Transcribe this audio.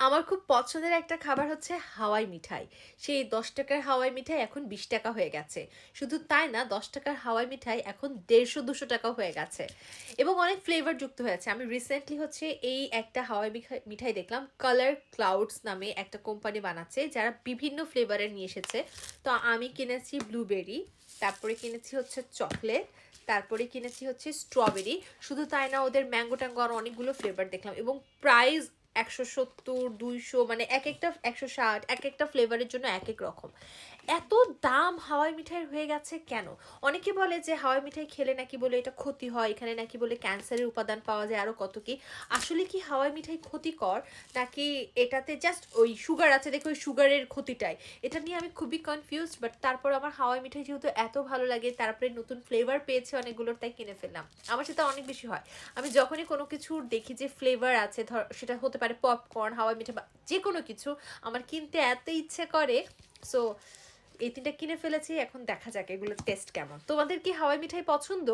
আমার খুব পছন্দের একটা খাবার হচ্ছে হাওয়াই মিঠাই। সেই ১০ টাকার হাওয়াই মিঠাই এখন ২০ টাকা হয়ে গেছে। শুধু তাই না, ১০ টাকার হাওয়াই মিঠাই এখন ১৫০-২০০ টাকা হয়ে গেছে এবং অনেক ফ্লেভার যুক্ত হয়েছে। আমি রিসেন্টলি হচ্ছে এই একটা হাওয়াই মিঠাই দেখলাম। কালার ক্লাউডস নামে একটা কোম্পানি বানাচ্ছে, যারা বিভিন্ন ফ্লেভারের নিয়ে এসেছে। তো আমি কিনেছি ব্লুবেরি, তারপরে কিনেছি হচ্ছে চকলেট, তারপরে কিনেছি হচ্ছে স্ট্রবেরি। শুধু তাই না, ওদের ম্যাঙ্গো ট্যাঙ্গো আরও অনেকগুলো ফ্লেভার দেখলাম এবং প্রাইস ১৭০, ২০০, মানে এক একটা ১৬০, এক একটা ফ্লেভারের জন্য এক এক রকম। এত দাম হাওয়াই মিঠাইয়ের হয়ে গেছে কেন? অনেকে বলে যে হাওয়াই মিঠাই খেলে নাকি বলে এটা ক্ষতি হয়, এখানে নাকি বলে ক্যান্সারের উপাদান পাওয়া যায়, আরও কত কি। আসলে কি হাওয়াই মিঠাই ক্ষতিকর, নাকি এটাতে জাস্ট ওই সুগার আছে দেখে ওই সুগারের ক্ষতিটাই? এটা নিয়ে আমি খুবই কনফিউজড, বাট তারপর আমার হাওয়াই মিঠাই যেহেতু এত ভালো লাগে, তারপরে নতুন ফ্লেভার পেয়েছে অনেকগুলোর, তাই কিনে ফেললাম। আমার সাথে অনেক বেশি হয়, আমি যখনই কোনো কিছু দেখি যে ফ্লেভার আছে, ধর সেটা হতে পারে পপকর্ন, হাওয়াই মিঠাই বা যে কোনো কিছু, আমার কিনতে এত ইচ্ছে করে। সো এই তিনটা কিনে ফেলেছি, এখন দেখা যাক এগুলোর টেস্ট কেমন। তোমাদের কি হাওয়াই মিঠাই পছন্দ?